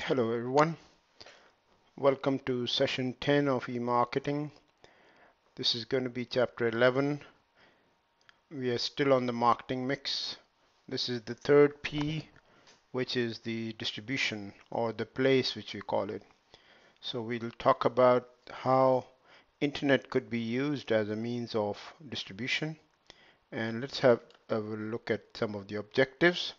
Hello everyone. Welcome to session 10 of e-marketing. This is going to be chapter 11. We are still on the marketing mix. This is the third P, which is the distribution or the place which we call it. So we'll talk about how internet could be used as a means of distribution, and let's have a look at some of the objectives.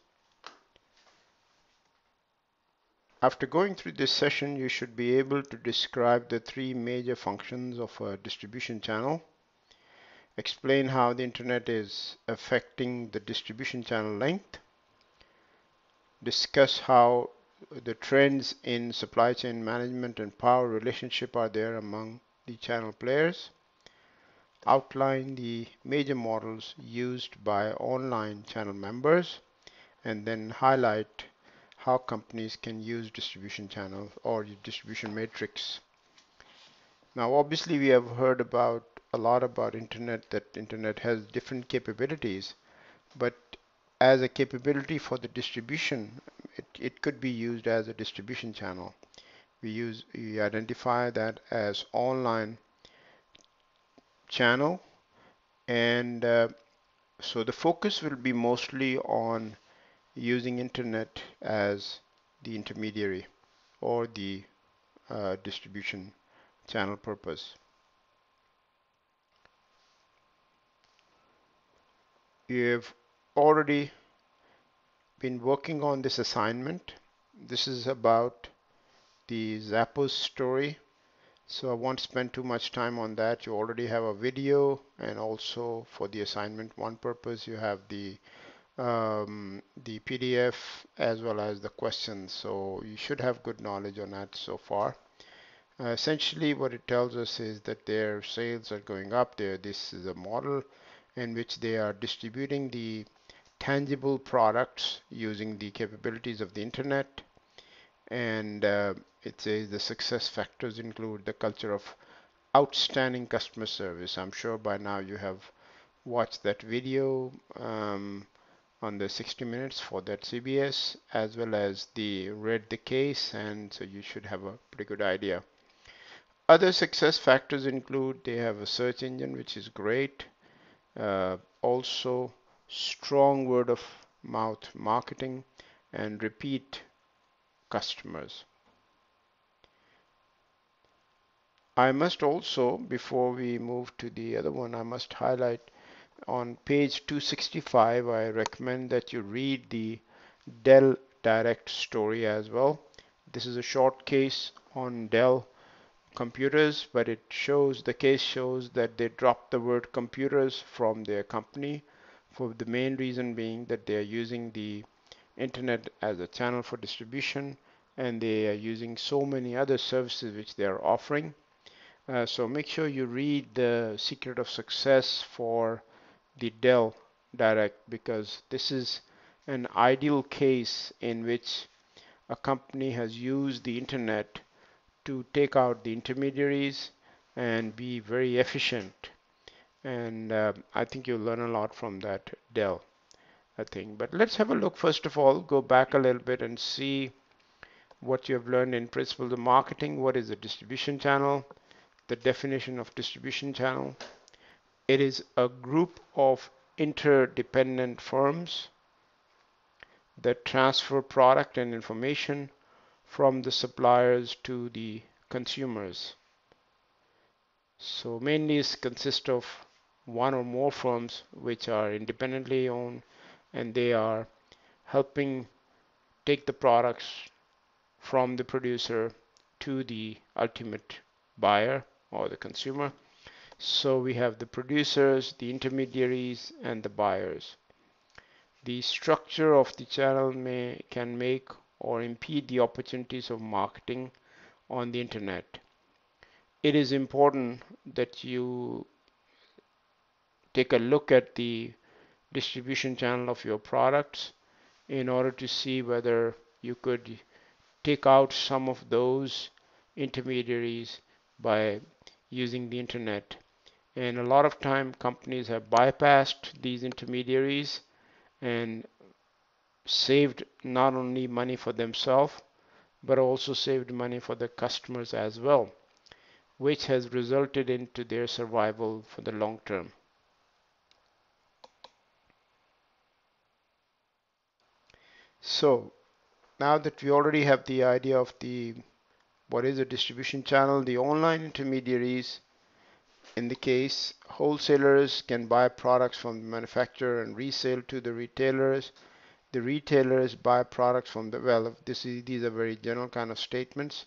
After going through this session, you should be able to describe the three major functions of a distribution channel, explain how the internet is affecting the distribution channel length, discuss how the trends in supply chain management and power relationship are there among the channel players, outline the major models used by online channel members, and then highlight how companies can use distribution channels or distribution matrix. Now, obviously, we have heard about a lot about internet, that internet has different capabilities, but as a capability for the distribution, it could be used as a distribution channel. We identify that as online channel, and so the focus will be mostly on using internet as the intermediary or the distribution channel purpose. You've already been working on this assignment. This is about the Zappos story, so I won't spend too much time on that. You already have a video, and also for the assignment one purpose, you have the PDF as well as the questions. So you should have good knowledge on that so far. Essentially, what it tells us is that their sales are going up. There, this is a model in which they are distributing the tangible products using the capabilities of the internet, and it says the success factors include the culture of outstanding customer service. I'm sure by now you have watched that video on the 60 Minutes for that CBS, as well as read the case, and so you should have a pretty good idea. Other success factors include they have a search engine, which is great. Also, strong word of mouth marketing and repeat customers. I must also, before we move to the other one, I must highlight on page 265, I recommend that you read the Dell Direct story as well. This is a short case on Dell computers, but the case shows that they dropped the word computers from their company, for the main reason being that they are using the internet as a channel for distribution, and they are using so many other services which they are offering. So make sure you read the secret of success for the Dell Direct, because this is an ideal case in which a company has used the internet to take out the intermediaries and be very efficient. And I think you'll learn a lot from that Dell, I think. But let's have a look. First of all, go back a little bit and see what you have learned in Principles of Marketing. What is a distribution channel? The definition of distribution channel. It is a group of interdependent firms that transfer product and information from the suppliers to the consumers. So mainly it consists of one or more firms which are independently owned, and they are helping take the products from the producer to the ultimate buyer or the consumer. So we have the producers, the intermediaries, and the buyers. The structure of the channel can make or impede the opportunities of marketing on the internet. It is important that you take a look at the distribution channel of your products in order to see whether you could take out some of those intermediaries by using the internet. And a lot of time companies have bypassed these intermediaries and saved not only money for themselves, but also saved money for the customers as well, which has resulted into their survival for the long term. So now that we already have the idea of the what is a distribution channel, the online intermediaries, in the case wholesalers can buy products from the manufacturer and resell to the retailers. The retailers buy products from the, well, these are very general kind of statements,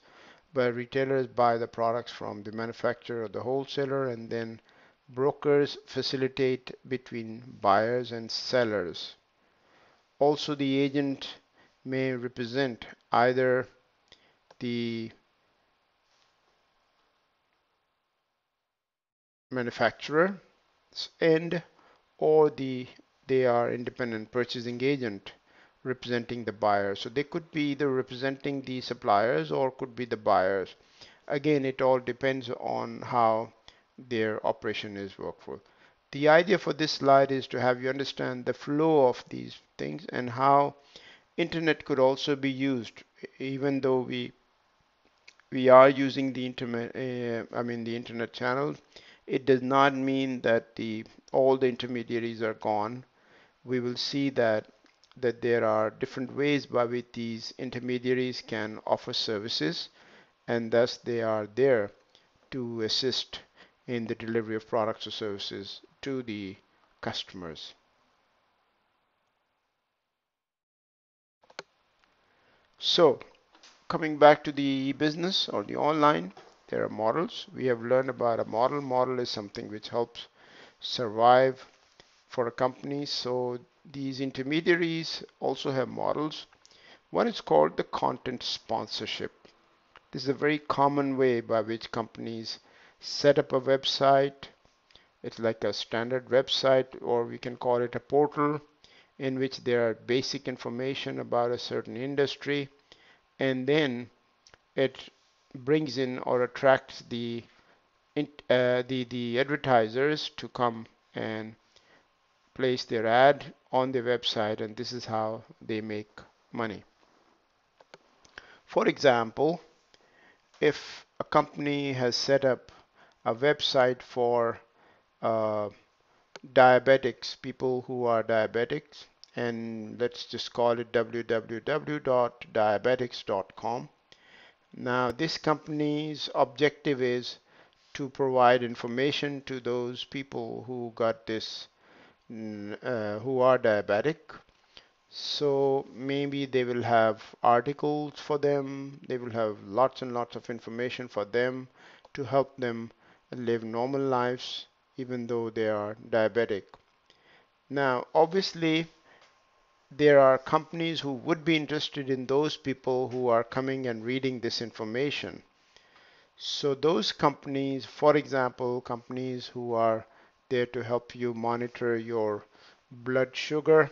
but retailers buy the products from the manufacturer or the wholesaler, and then brokers facilitate between buyers and sellers. Also, the agent may represent either the manufacturer's end or they are independent purchasing agent representing the buyer. So they could be either representing the suppliers or could be the buyers. Again, it all depends on how their operation is workflow. The idea for this slide is to have you understand the flow of these things and how internet could also be used, even though we are using the internet, the internet channel. It does not mean that the all the intermediaries are gone. We will see that there are different ways by which these intermediaries can offer services, and thus they are there to assist in the delivery of products or services to the customers. So, coming back to the business or the online, there are models. We have learned about a model. Model is something which helps survive for a company. So, these intermediaries also have models. One is called the content sponsorship. This is a very common way by which companies set up a website. It's like a standard website, or we can call it a portal, in which there are basic information about a certain industry, and then it brings in or attracts the advertisers to come and place their ad on their website, and this is how they make money. For example, if a company has set up a website for uh, diabetics, people who are diabetics, and let's just call it www.diabetics.com. Now, this company's objective is to provide information to those people who got this, who are diabetic. So maybe they will have articles for them, they will have lots and lots of information for them to help them live normal lives even though they are diabetic. Now, obviously, there are companies who would be interested in those people who are coming and reading this information. So those companies, for example, companies who are there to help you monitor your blood sugar,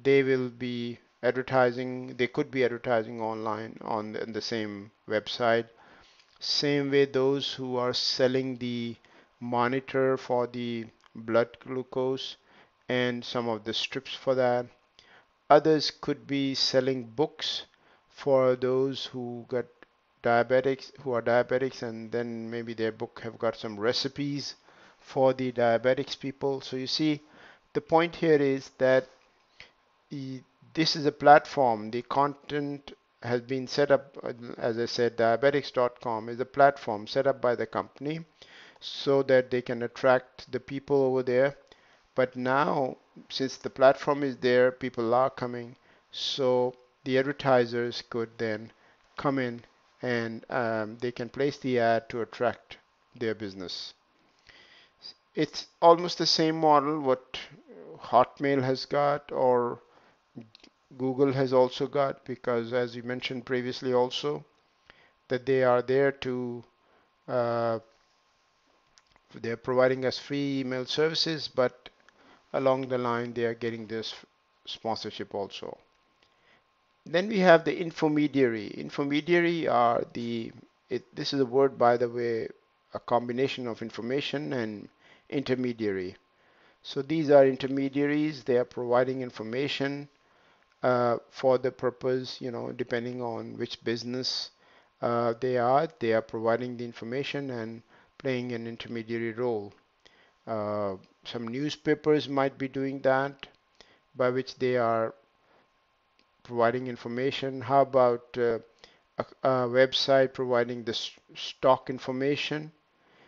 they will be advertising, they could be advertising online on the same website. Same way, those who are selling the monitor for the blood glucose and some of the strips for that. Others could be selling books for those who got diabetics, who are diabetics, and then maybe their book have got some recipes for the diabetics people. So you see, the point here is that this is a platform. The content has been set up, as I said, diabetics.com is a platform set up by the company so that they can attract the people over there. But now, since the platform is there, people are coming, so the advertisers could then come in and they can place the ad to attract their business. It's almost the same model what Hotmail has got or Google has also got, because as you mentioned previously also, that they are there to uh, they're providing us free email services, but along the line they are getting this sponsorship also. Then we have the intermediary. Intermediary are this is a word, by the way, a combination of information and intermediary. So these are intermediaries. They are providing information for the purpose, depending on which business they are providing the information and playing an intermediary role. Uh, some newspapers might be doing that, by which they are providing information. How about a website providing the stock information?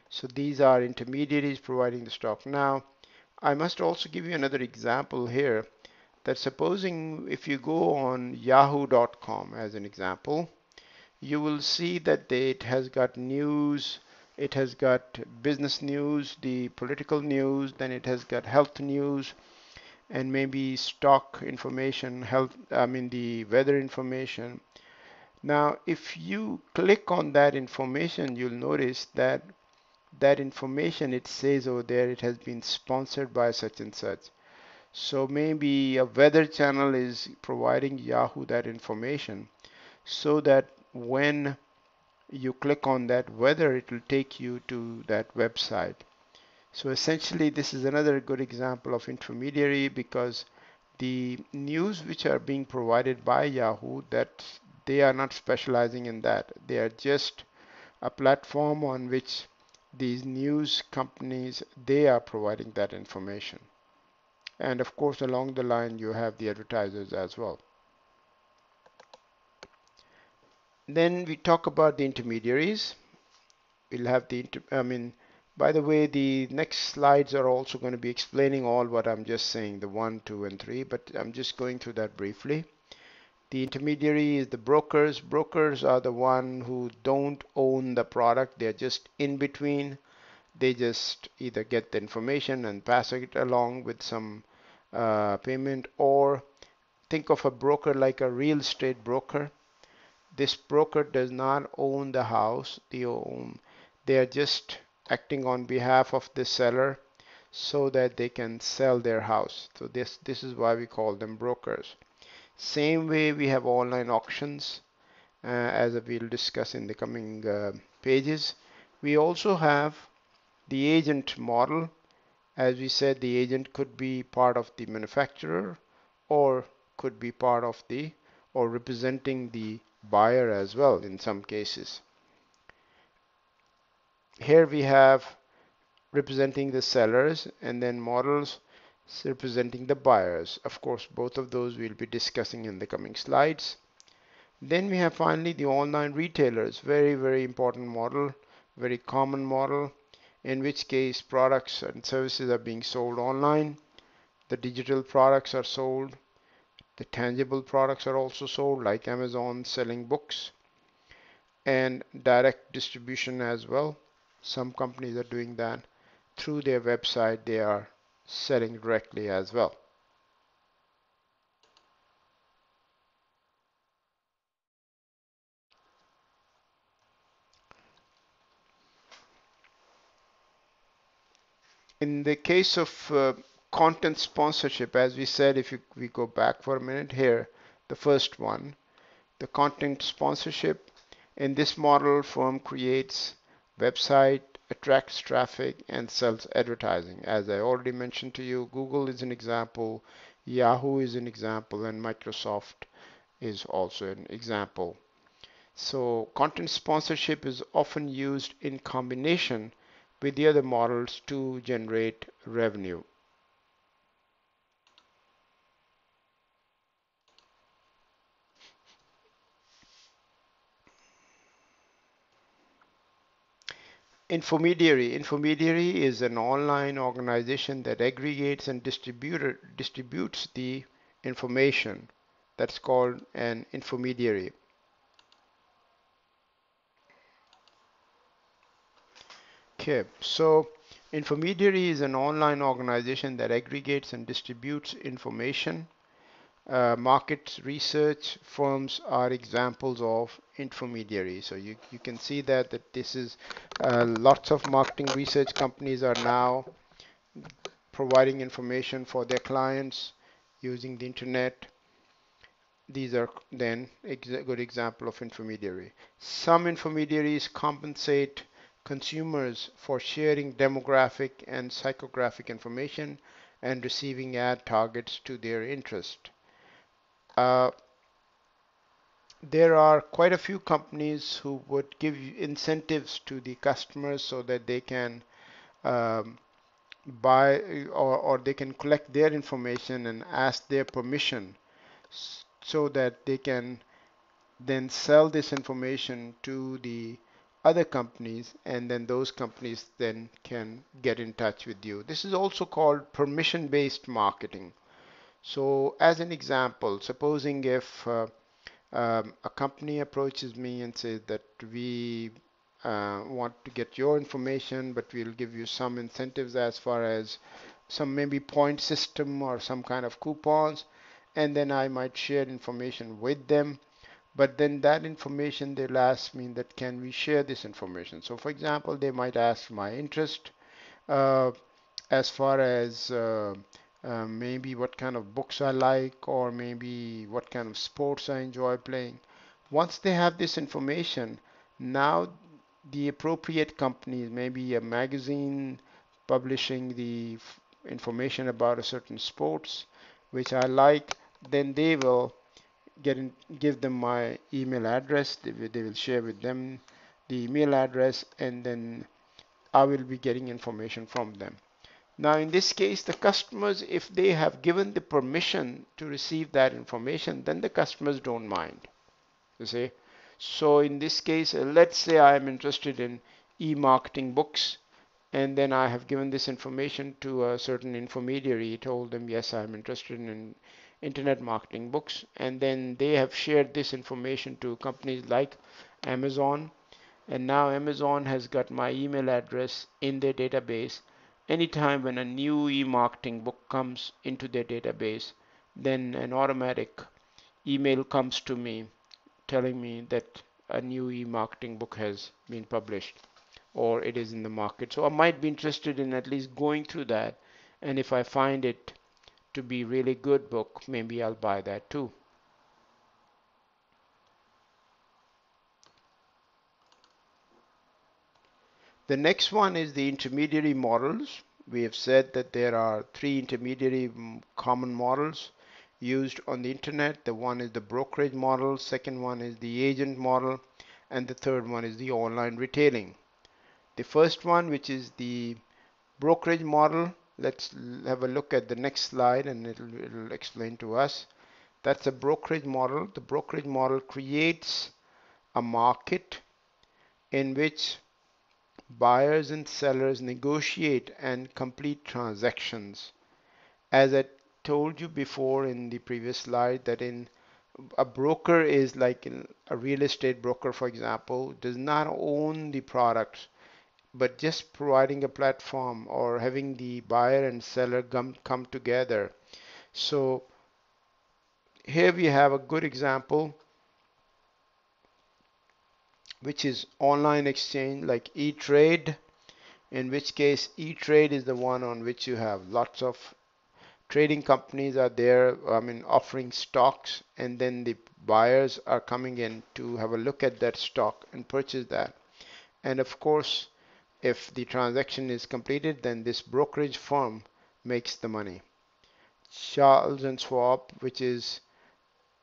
So these are intermediaries providing the stock. Now, I must also give you another example here, that supposing if you go on yahoo.com as an example, you will see that it has got news, it has got business news, the political news, then it has got health news, and maybe stock information, I mean the weather information. Now, if you click on that information, you'll notice that that information, it says over there, it has been sponsored by such and such. So maybe a weather channel is providing Yahoo that information, so that when you click on that weather, it will take you to that website. So essentially, this is another good example of intermediary, because the news which are being provided by Yahoo, that they are not specializing in that. They are just a platform on which these news companies, they are providing that information. And of course, along the line, you have the advertisers as well. Then we talk about the intermediaries. We'll have by the way, the next slides are also going to be explaining all what I'm just saying, the 1, 2, and 3, but I'm just going through that briefly. The intermediary is the brokers. Brokers are the one who don't own the product. They're just in between. They just either get the information and pass it along with some payment, or think of a broker like a real estate broker. This broker does not own the house. They are just acting on behalf of the seller so that they can sell their house. So this is why we call them brokers. Same way we have online auctions, as we'll discuss in the coming pages. We also have the agent model. As we said, the agent could be part of the manufacturer, or could be part of the, or representing the buyer as well in some cases. Here we have representing the sellers, and then models representing the buyers. Of course, both of those we'll be discussing in the coming slides. Then we have finally the online retailers. Very, very important model, very common model, in which case products and services are being sold online. The digital products are sold. The tangible products are also sold, like Amazon selling books, and direct distribution as well. Some companies are doing that through their website. They are selling directly as well. In the case of content sponsorship, as we said, if we go back for a minute here, the first one, the content sponsorship. In this model, firm creates website, attracts traffic, and sells advertising. As I already mentioned to you, Google is an example, Yahoo is an example, and Microsoft is also an example. So content sponsorship is often used in combination with the other models to generate revenue. Intermediary is an online organization that aggregates and distributes the information. That's called an intermediary. Okay, so intermediary is an online organization that aggregates and distributes information. Market research firms are examples of intermediaries. So you can see that this is lots of marketing research companies are now providing information for their clients using the internet. These are then a good example of intermediary. Some intermediaries compensate consumers for sharing demographic and psychographic information and receiving ad targets to their interest. Uh, there are quite a few companies who would give incentives to the customers so that they can um, buy or they can collect their information and ask their permission so that they can then sell this information to the other companies, and then those companies then can get in touch with you. This is also called permission based marketing. So as an example, supposing if a company approaches me and says that we want to get your information, but we'll give you some incentives as far as some maybe point system or some kind of coupons, and then I might share information with them. But then that information they'll ask me that can we share this information. So for example, they might ask my interest, uh, as far as maybe what kind of books I like, or maybe what kind of sports I enjoy playing. Once they have this information, now the appropriate companies, maybe a magazine publishing the information about a certain sports which I like, then they will give them my email address. They will share with them the email address, and then I will be getting information from them. Now, in this case, the customers, if they have given the permission to receive that information, then the customers don't mind. You see? So, in this case, let's say I am interested in e-marketing books, and then I have given this information to a certain intermediary, told them, yes, I'm interested in internet marketing books, and then they have shared this information to companies like Amazon, and now Amazon has got my email address in their database. Anytime when a new e-marketing book comes into their database, then an automatic email comes to me telling me that a new e-marketing book has been published or it is in the market. So I might be interested in at least going through that. And if I find it to be really good book, maybe I'll buy that too. The next one is the intermediary models. We have said that there are three intermediary common models used on the internet. The one is the brokerage model, second one is the agent model, and the third one is the online retailing. The first one, which is the brokerage model, let's have a look at the next slide and it'll explain to us. That's a brokerage model. The brokerage model creates a market in which buyers and sellers negotiate and complete transactions. As I told you before in the previous slide, that in a broker is like a real estate broker, for example, does not own the products, but just providing a platform or having the buyer and seller come together. So here we have a good example, which is online exchange like E-Trade, in which case E-Trade is the one on which you have lots of trading companies are there, offering stocks, and then the buyers are coming in to have a look at that stock and purchase that. And of course, if the transaction is completed, then this brokerage firm makes the money. Charles and Schwab, which is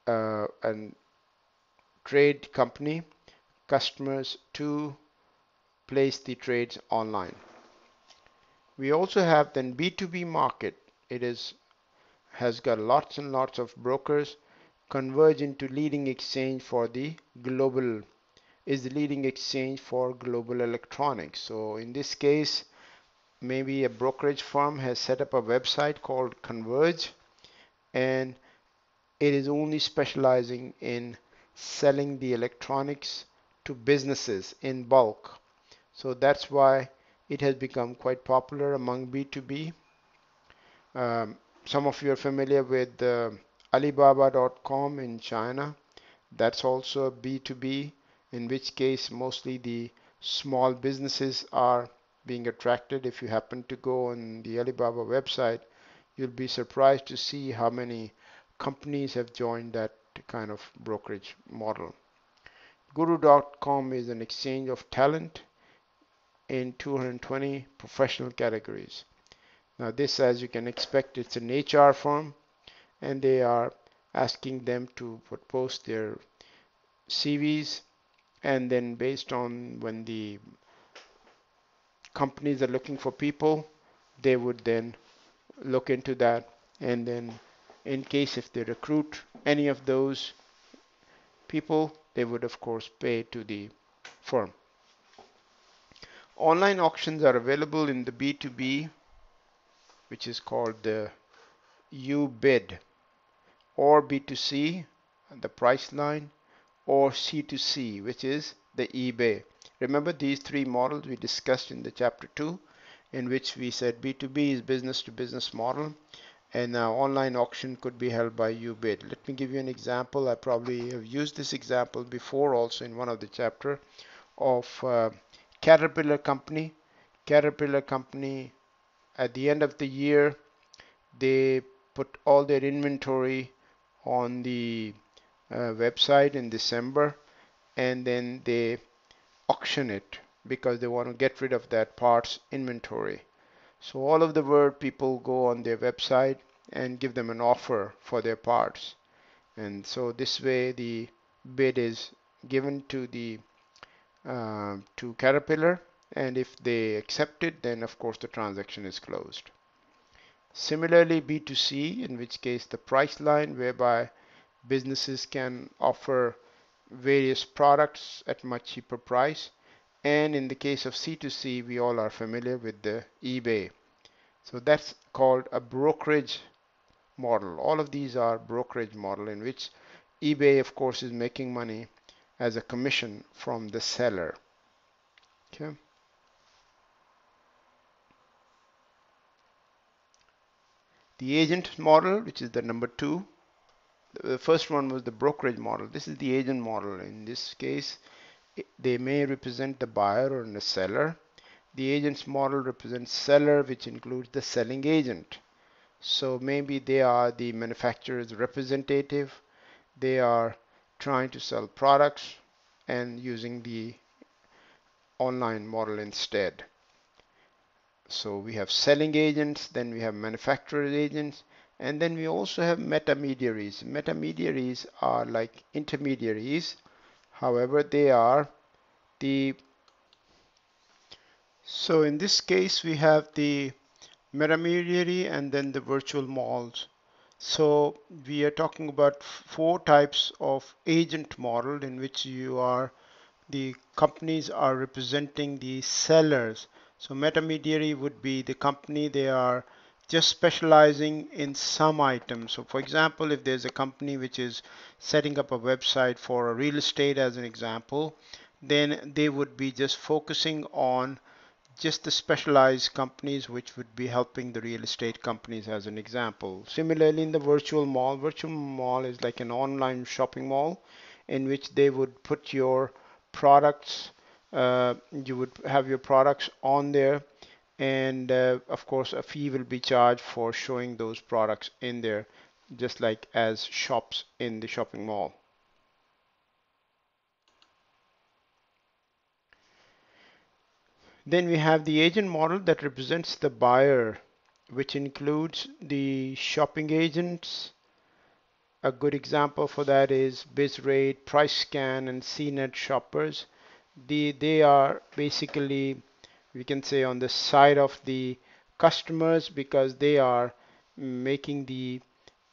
a trade company, customers to place the trades online. We also have then B2B market. It has got lots and lots of brokers converge into leading exchange for the global is the leading exchange for global electronics. So in this case, maybe a brokerage firm has set up a website called Converge, and it is only specializing in selling the electronics to businesses in bulk. So that's why it has become quite popular among B2B. Um, some of you are familiar with Alibaba.com in China. That's also B2B, in which case mostly the small businesses are being attracted. If you happen to go on the Alibaba website, you'll be surprised to see how many companies have joined that kind of brokerage model. Guru.com is an exchange of talent in 220 professional categories. Now this, as you can expect, it's an HR firm, and they are asking them to post their CVs, and then based on when the companies are looking for people, they would then look into that, and then in case if they recruit any of those people, they would of course pay to the firm. Online auctions are available in the B2B, which is called the UBid, or B2C, the Priceline, or C2C, which is the eBay. Remember these three models we discussed in the chapter 2, in which we said B2B is business to business model, and now online auction could be held by UBid. Let me give you an example. I probably have used this example before also in one of the chapter of Caterpillar Company. Caterpillar Company, at the end of the year, they put all their inventory on the website in December, and then they auction it because they want to get rid of that parts inventory. So all of the world people go on their website and give them an offer for their parts. And so this way the bid is given to Caterpillar, and if they accept it, then of course the transaction is closed. Similarly, B2C, in which case the Priceline, whereby businesses can offer various products at much cheaper price. And in the case of C2C, we all are familiar with the eBay. So that's called a brokerage model. All of these are brokerage model in which eBay, of course, is making money as a commission from the seller. Okay. The agent model, which is the number 2. The first one was the brokerage model. This is the agent model. In this case, they may represent the buyer or the seller. The agent's model represents seller, which includes the selling agent. So maybe they are the manufacturer's representative. They are trying to sell products and using the online model instead. So we have selling agents, then we have manufacturer agents, and then we also have metamediaries. Metamediaries are like intermediaries. However, they are the so in this case we have the metamediary and then the virtual malls. So we are talking about 4 types of agent model in which the companies are representing the sellers. So metamediary would be the company, they are just specializing in some items. So for example, if there's a company which is setting up a website for a real estate as an example, then they would be just focusing on just the specialized companies which would be helping the real estate companies as an example. Similarly, in the virtual mall is like an online shopping mall in which they would put your products, you would have your products on there, and of course a fee will be charged for showing those products in there, just like as shops in the shopping mall. Then we have the agent model that represents the buyer, which includes the shopping agents. A good example for that is BizRate, PriceScan, and CNET shoppers. They are basically, we can say, on the side of the customers because they are making the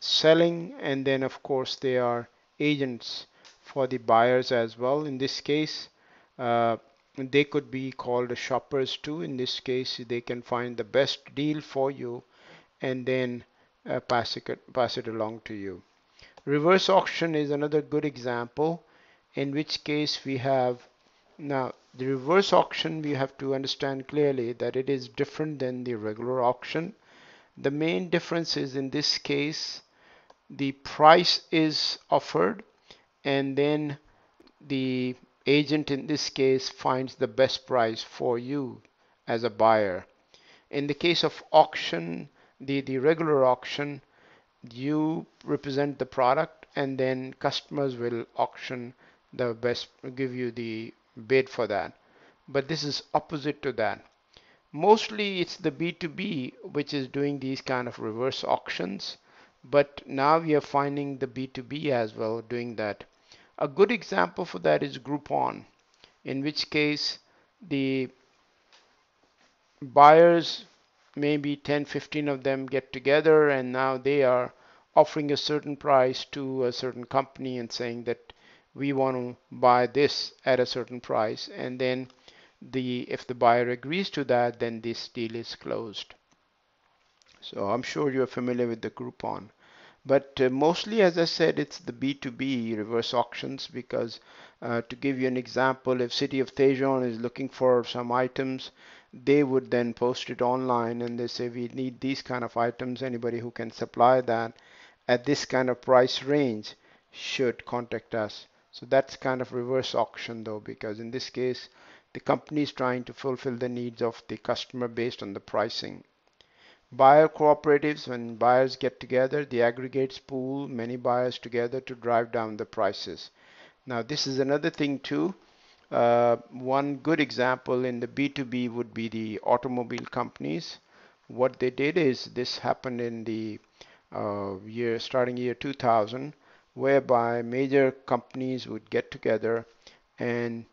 selling, and then of course they are agents for the buyers as well. In this case, uh, they could be called shoppers too. In this case, they can find the best deal for you and then pass it along to you. Reverse auction is another good example, in which case we have now the reverse auction. We have to understand clearly that it is different than the regular auction. The main difference is in this case the price is offered, and then the agent in this case finds the best price for you as a buyer. In the case of auction, the regular auction, you represent the product and then customers will auction the best, give you the bid for that. But this is opposite to that. Mostly it's the B2B which is doing these kind of reverse auctions, But now we are finding the B2B as well doing that. A good example for that is Groupon, in which case the buyers, maybe 10, 15 of them get together and now they are offering a certain price to a certain company and saying that we want to buy this at a certain price, and then if the buyer agrees to that, then this deal is closed. So I'm sure you're familiar with the Groupon. But mostly, as I said, it's the B2B reverse auctions because to give you an example, if City of Tejon is looking for some items, they would then post it online and they say, we need these kind of items. Anybody who can supply that at this kind of price range should contact us. So that's kind of reverse auction though, because in this case, the company is trying to fulfill the needs of the customer based on the pricing. Buyer cooperatives, when buyers get together, the aggregates pool many buyers together to drive down the prices. Now, this is another thing too. One good example in the B2B would be the automobile companies. What they did is this happened in the starting year 2000, whereby major companies would get together and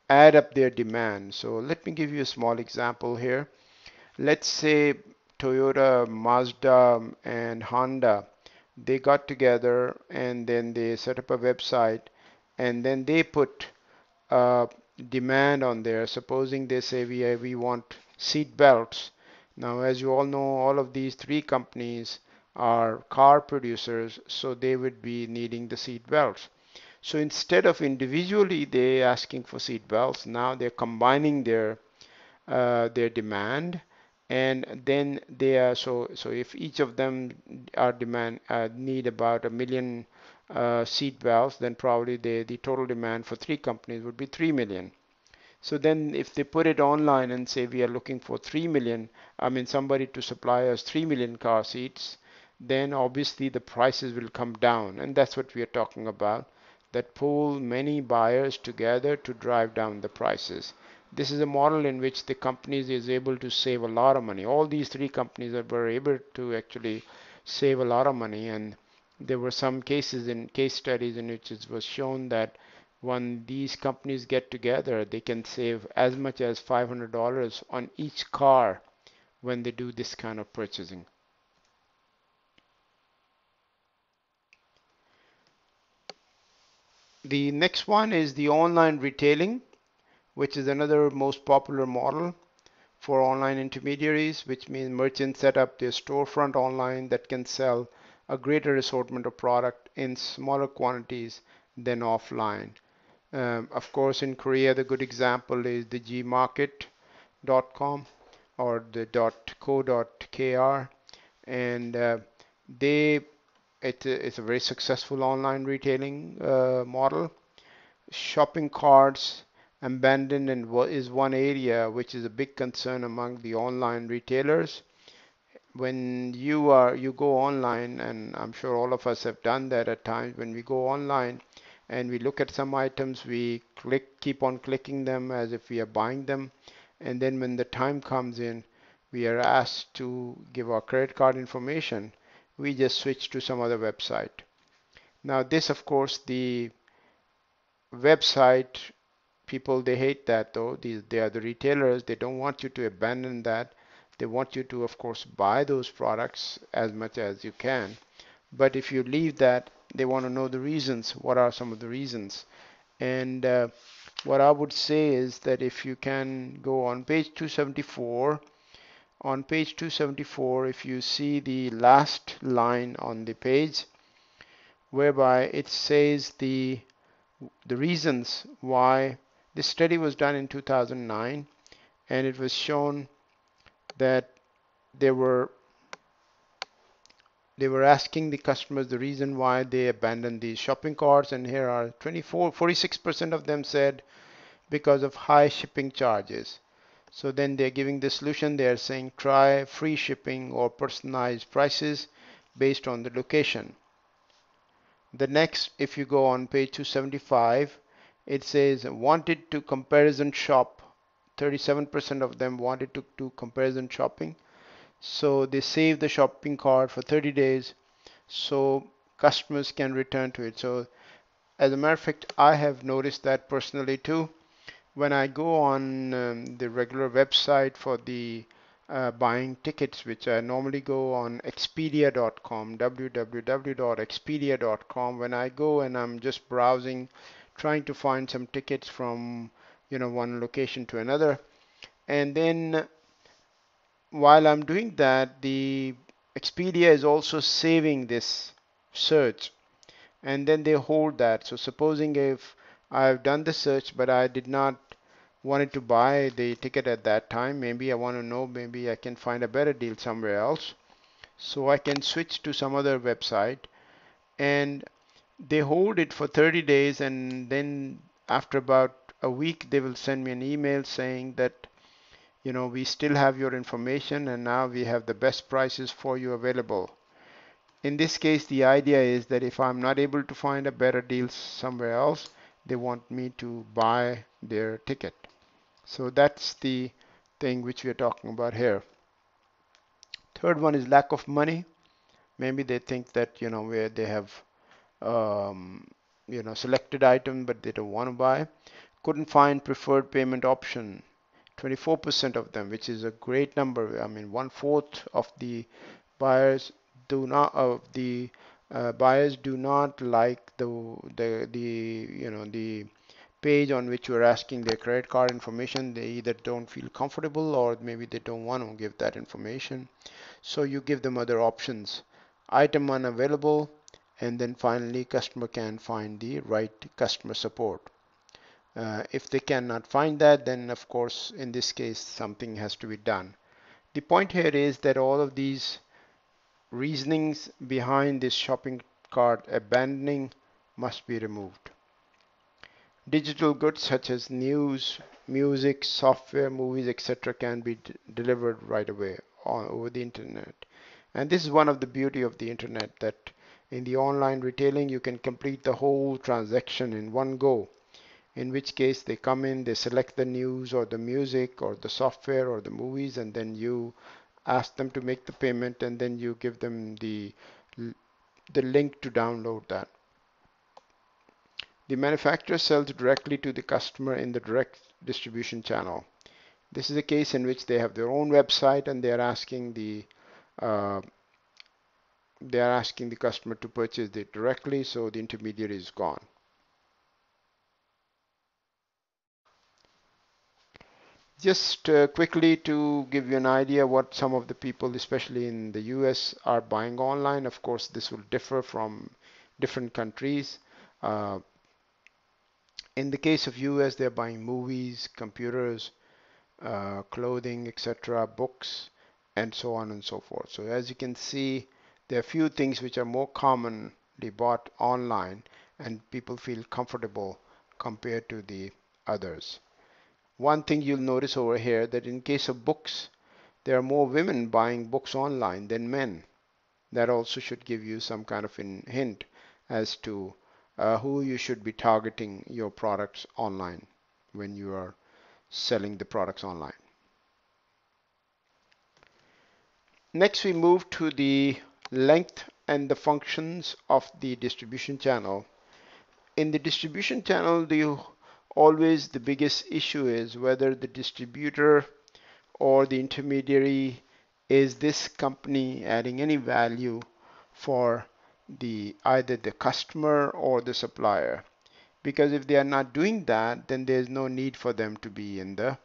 add up their demand. So let me give you a small example here. Let's say Toyota, Mazda, and Honda, they got together and then they set up a website and then they put a demand on there. Supposing they say we want seat belts. Now, as you all know, all of these three companies are car producers, so they would be needing the seat belts. So instead of individually they asking for seat belts, now they're combining their demand, and then they are so if each of them are demand need about 1 million seat belts, then probably the total demand for three companies would be 3 million. So then if they put it online and say we are looking for 3 million, I mean somebody to supply us 3 million car seats, then obviously the prices will come down. And that's what we are talking about, that pull many buyers together to drive down the prices. This is a model in which the companies is able to save a lot of money. All these three companies were able to actually save a lot of money, and there were some cases in case studies in which it was shown that when these companies get together, they can save as much as $500 on each car when they do this kind of purchasing. The next one is the online retailing, which is another most popular model for online intermediaries, which means merchants set up their storefront online that can sell a greater assortment of product in smaller quantities than offline. Of course, in Korea, the good example is the gmarket.com or the .co.kr, and they it's a very successful online retailing model. Shopping carts abandoned is one area which is a big concern among the online retailers. When you go online, and I'm sure all of us have done that at times, when we go online and we look at some items, we keep on clicking them as if we are buying them, and then when the time comes in, we are asked to give our credit card information, we just switch to some other website. Now this, of course, the website people, they hate that though. They are the retailers. They don't want you to abandon that. They want you to, of course, buy those products as much as you can. But if you leave that, they want to know the reasons. What are some of the reasons? And what I would say is that if you can go on page 274, on page 274, if you see the last line on the page, whereby it says the reasons why this study was done in 2009, and it was shown that they were they were asking the customers the reason why they abandoned these shopping carts, and here are 46% of them said because of high shipping charges. So then they're giving the solution. They're saying try free shipping or personalized prices based on the location. The next, if you go on page 275, it says wanted to comparison shop. 37% of them wanted to do comparison shopping. So they save the shopping cart for 30 days so customers can return to it. So as a matter of fact, I have noticed that personally too. When I go on the regular website for the buying tickets, which I normally go on Expedia.com, www.expedia.com, when I go and I'm just browsing, trying to find some tickets from one location to another, and then while I'm doing that, the Expedia is also saving this search, and then they hold that. So supposing if I've done the search but I did not wanted to buy the ticket at that time, maybe I want to know, maybe I can find a better deal somewhere else, so I can switch to some other website, and they hold it for 30 days, and then after about a week they will send me an email saying that we still have your information and now we have the best prices for you available. In this case, the idea is that if I'm not able to find a better deal somewhere else, they want me to buy their ticket. So that's the thing which we are talking about here. Third one is lack of money. Maybe they think that where they have um, selected item but they don't want to buy. Couldn't find preferred payment option. 24% of them, which is a great number. I mean, one-fourth of the buyers buyers do not like the page on which you're asking their credit card information. They either don't feel comfortable or maybe they don't want to give that information. So you give them other options. Item unavailable, and then finally customer can find the right customer support. If they cannot find that, then of course in this case something has to be done. The point here is that all of these reasonings behind this shopping cart abandoning must be removed. Digital goods such as news, music, software, movies, etc. can be delivered right away over the internet. And this is one of the beauty of the internet, that in the online retailing you can complete the whole transaction in one go. In which case they come in, they select the news or the music or the software or the movies, and then you ask them to make the payment, and then you give them the link to download that. The manufacturer sells directly to the customer in the direct distribution channel. This is a case in which they have their own website and uh, they are asking the customer to purchase it directly, so the intermediary is gone. Just quickly to give you an idea what some of the people, especially in the US, are buying online. Of course, this will differ from different countries. Uh, in the case of US, they're buying movies, computers, clothing, etc., books, and so on and so forth. So as you can see, there are few things which are more commonly bought online and people feel comfortable compared to the others. One thing you'll notice over here, that in case of books, there are more women buying books online than men. That also should give you some kind of a hint as to who you should be targeting your products online when you are selling the products online. Next, we move to the length and the functions of the distribution channel. In the distribution channel, always the biggest issue is whether the distributor or the intermediary, is this company adding any value for either the customer or the supplier. Because if they are not doing that, then there's no need for them to be in the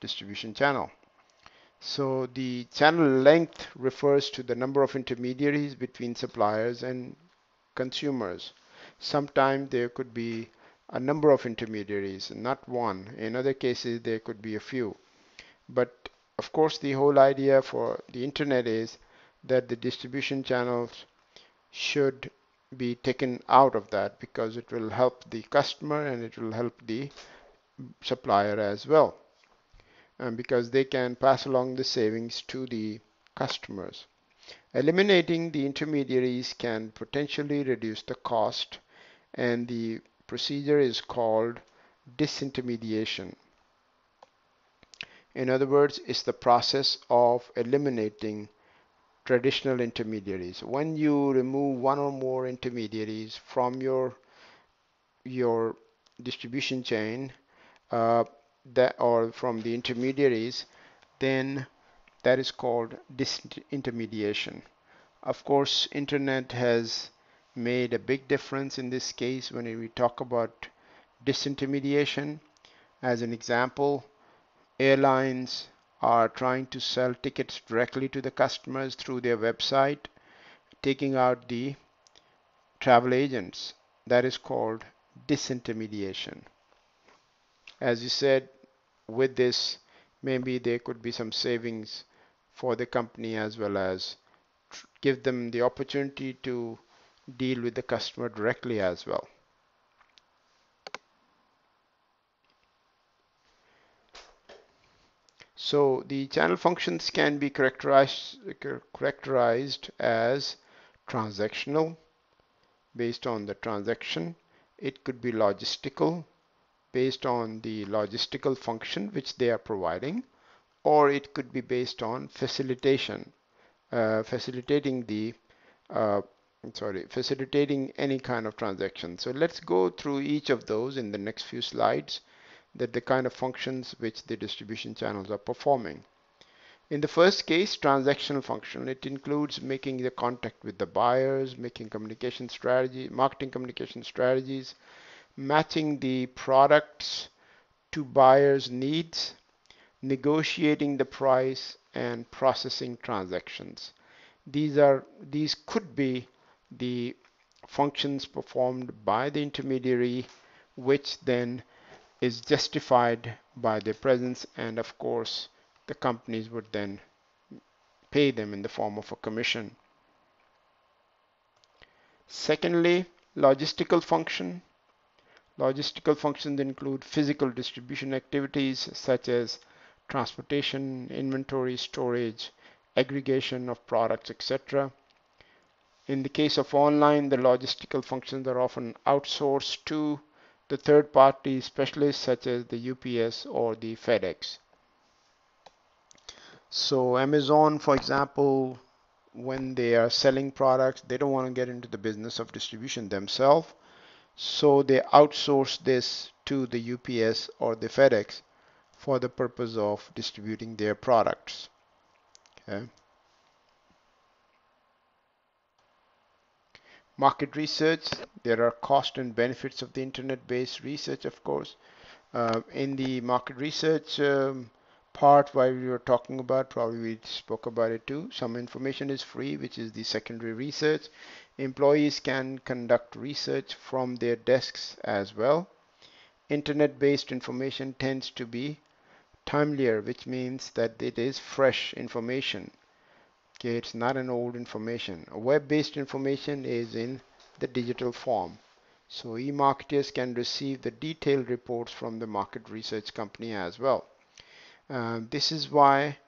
distribution channel. So the channel length refers to the number of intermediaries between suppliers and consumers. Sometimes there could be a number of intermediaries, not one. In other cases, there could be a few. But of course, the whole idea for the internet is that the distribution channels should be taken out of that, because it will help the customer and it will help the supplier as well, and because they can pass along the savings to the customers. Eliminating the intermediaries can potentially reduce the cost, and the procedure is called disintermediation. In other words, it's the process of eliminating traditional intermediaries. When you remove one or more intermediaries from your distribution chain, uh, that or from the intermediaries, then that is called disintermediation. Of course, internet has made a big difference in this case when we talk about disintermediation. As an example, airlines are trying to sell tickets directly to the customers through their website, taking out the travel agents. That is called disintermediation. As you said, with this, maybe there could be some savings for the company as well as give them the opportunity to deal with the customer directly as well. So the channel functions can be characterized as transactional based on the transaction. It could be logistical based on the logistical function which they are providing, or it could be based on facilitation, facilitating the uh, facilitating any kind of transaction. So let's go through each of those in the next few slides, that the kind of functions which the distribution channels are performing. In the first case, transactional function, it includes making the contact with the buyers, making communication strategy, marketing communication strategies, matching the products to buyers' needs, negotiating the price, and processing transactions. These could be the functions performed by the intermediary, which then is justified by their presence, and of course the companies would then pay them in the form of a commission. Secondly, logistical function. Logistical functions include physical distribution activities such as transportation, inventory, storage, aggregation of products, etc. In the case of online, the logistical functions are often outsourced to the third-party specialists such as the UPS or the FedEx. So Amazon, for example, when they are selling products, they don't want to get into the business of distribution themselves. So they outsource this to the UPS or the FedEx for the purpose of distributing their products. Okay. Market research, there are cost and benefits of the internet-based research, of course. In the market research part, while we were talking about, probably we spoke about it too. Some information is free, which is the secondary research. Employees can conduct research from their desks as well. Internet-based information tends to be timelier, which means that it is fresh information. Okay, it's not an old information. Web-based information is in the digital form. So e-marketers can receive the detailed reports from the market research company as well. This is why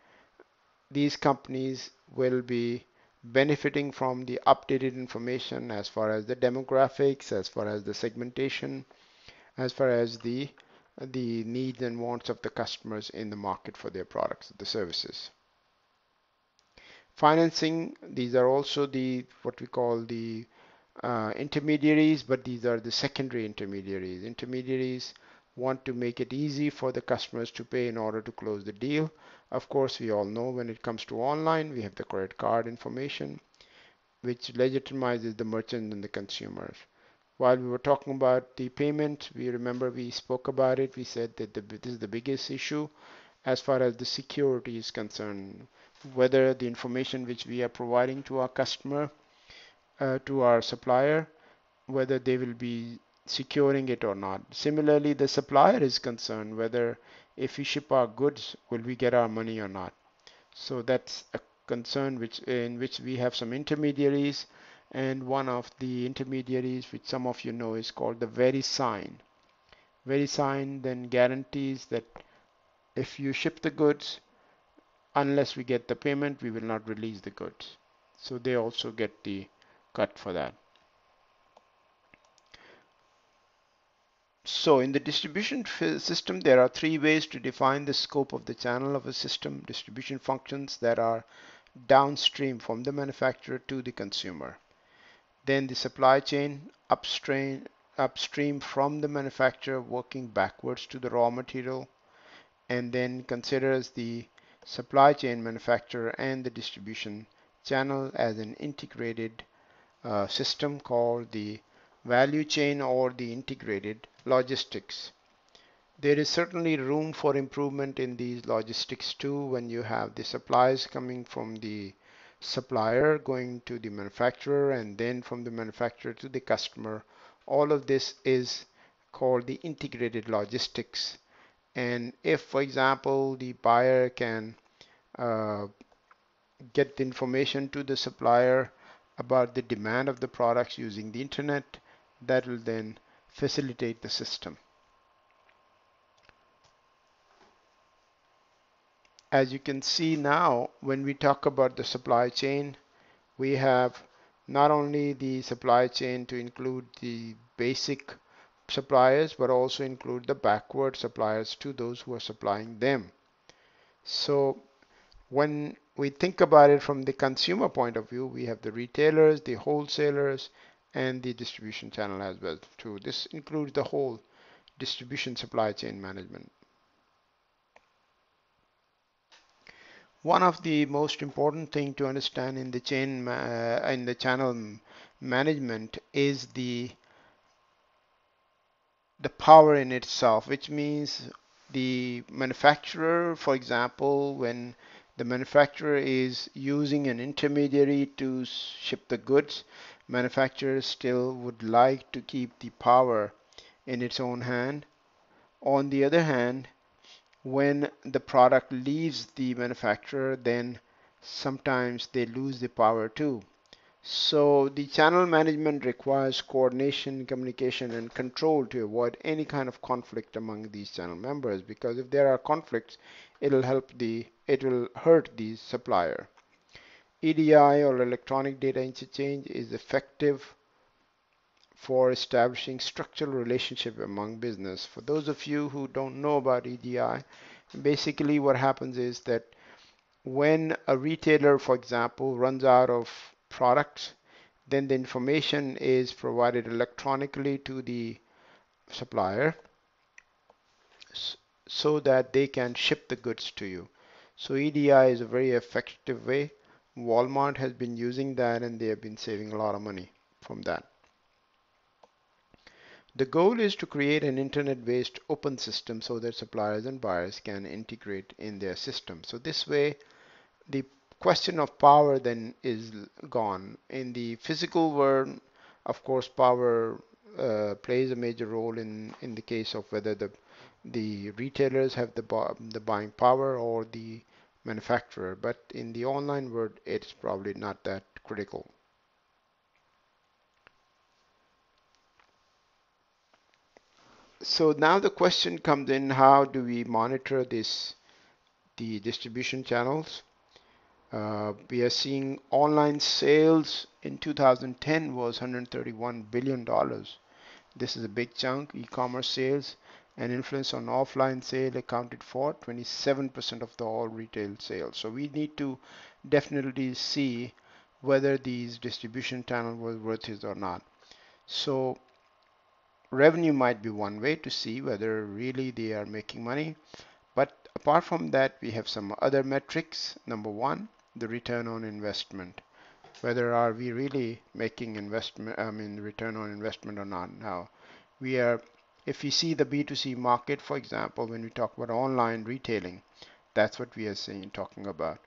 these companies will be benefiting from the updated information as far as the demographics, as far as the segmentation, as far as the needs and wants of the customers in the market for their products, the services. Financing, these are also the what we call the intermediaries, but these are the secondary intermediaries. Intermediaries want to make it easy for the customers to pay in order to close the deal. Of course, we all know when it comes to online, we have the credit card information, which legitimizes the merchant and the consumers. While we were talking about the payment, we remember we spoke about it. We said that this is the biggest issue as far as the security is concerned, whether the information which we are providing to our customer, to our supplier, whether they will be securing it or not. Similarly, the supplier is concerned whether if we ship our goods, will we get our money or not. So that's a concern in which we have some intermediaries, and one of the intermediaries, which some of you know, is called the VeriSign. VeriSign then guarantees that if you ship the goods, unless we get the payment, we will not release the goods. So they also get the cut for that. So in the distribution system, there are three ways to define the scope of the channel of a system. Distribution functions that are downstream from the manufacturer to the consumer. Then the supply chain upstream from the manufacturer working backwards to the raw material, and then considers the supply chain manufacturer and the distribution channel as an integrated system called the value chain or the integrated logistics. There is certainly room for improvement in these logistics too when you have the supplies coming from the supplier going to the manufacturer and then from the manufacturer to the customer. All of this is called the integrated logistics. And if, for example, the buyer can uh, get the information to the supplier about the demand of the products using the internet, that will then facilitate the system. As you can see now, when we talk about the supply chain, we have not only the supply chain to include the basic suppliers, but also include the backward suppliers to those who are supplying them. So when we think about it from the consumer point of view, we have the retailers, the wholesalers, and the distribution channel as well too. This includes the whole distribution supply chain management. One of the most important thing to understand in the in the channel management is the power in itself, which means the manufacturer, for example, when the manufacturer is using an intermediary to ship the goods, manufacturer still would like to keep the power in its own hand. On the other hand, when the product leaves the manufacturer, then sometimes they lose the power too. So the channel management requires coordination, communication, and control to avoid any kind of conflict among these channel members. Because if there are conflicts, it will hurt the supplier. EDI or electronic data interchange is effective for establishing structural relationship among business. For those of you who don't know about EDI, basically what happens is that when a retailer, for example, runs out of products, then the information is provided electronically to the supplier so that they can ship the goods to you. So EDI is a very effective way. Walmart has been using that and they have been saving a lot of money from that. The goal is to create an internet-based open system so that suppliers and buyers can integrate in their system. So this way, the question of power then is gone. In the physical world, of course, power plays a major role in the case of whether the retailers have the buying power or the manufacturer. But in the online world, it's probably not that critical. So now the question comes in, how do we monitor the distribution channels? We are seeing online sales in 2010 was $131 billion. This is a big chunk. E-commerce sales and influence on offline sale accounted for 27% of the all retail sales. So we need to definitely see whether these distribution channels were worth it or not. So revenue might be one way to see whether really they are making money. But apart from that, we have some other metrics. Number one, the return on investment. Whether are we really making investment, return on investment or not. Now, we are, if we see the B2C market, for example, when we talk about online retailing, that's what we are saying, talking about.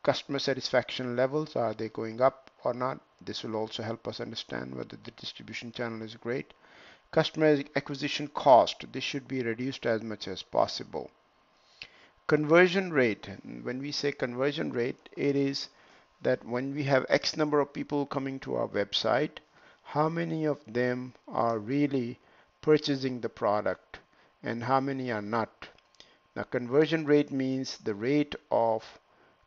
Customer satisfaction levels, are they going up or not? This will also help us understand whether the distribution channel is great. Customer acquisition cost, this should be reduced as much as possible. Conversion rate, when we say conversion rate, it is that when we have X number of people coming to our website, how many of them are really purchasing the product and how many are not. Now, conversion rate means the rate of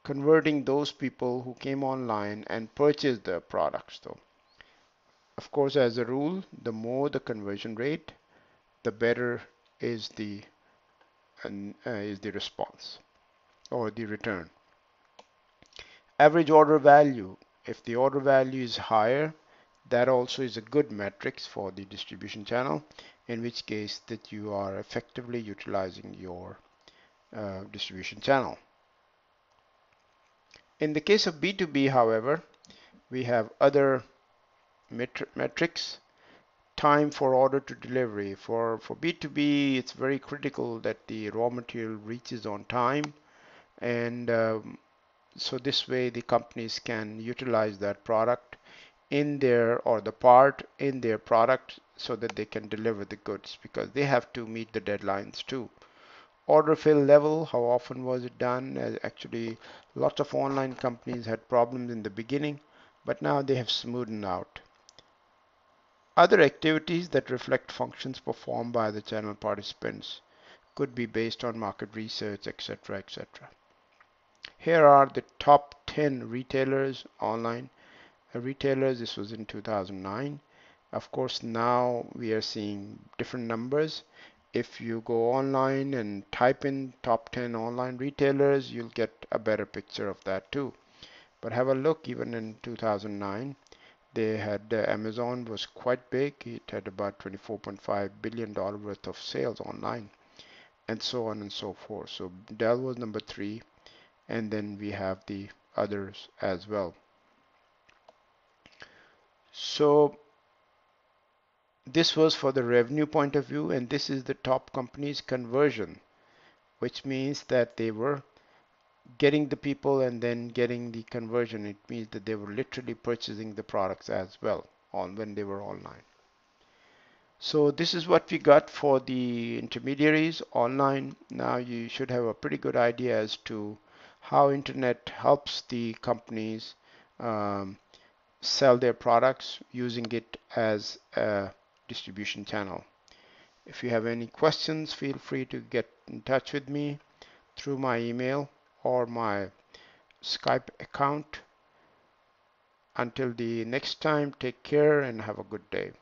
converting those people who came online and purchased the products. So, of course, as a rule, the more the conversion rate, the better is the response or the return. Average order value. If the order value is higher, that also is a good metrics for the distribution channel, in which case that you are effectively utilizing your distribution channel. In the case of B2B, however, we have other metrics. Time for order to delivery. For B2B, it's very critical that the raw material reaches on time, and so this way the companies can utilize that product in their, or the part in their product, so that they can deliver the goods, because they have to meet the deadlines too. Order fill level, how often was it done? Actually, lots of online companies had problems in the beginning, but now they have smoothened out. Other activities that reflect functions performed by the channel participants could be based on market research, etc., etc. Here are the top 10 retailers online. Retailers, this was in 2009. Of course, now we are seeing different numbers. If you go online and type in top 10 online retailers, you'll get a better picture of that too. But have a look, even in 2009, they had Amazon was quite big. It had about $24.5 billion worth of sales online, and so on and so forth. So Dell was number 3, and then we have the others as well. So this was for the revenue point of view, and this is the top companies conversion, which means that they were getting the people and then getting the conversion. It means that they were literally purchasing the products as well on when they were online. So this is what we got for the intermediaries online. Now you should have a pretty good idea as to how internet helps the companies um, sell their products using it as a distribution channel. If you have any questions, feel free to get in touch with me through my email or my Skype account. Until the next time, take care and have a good day.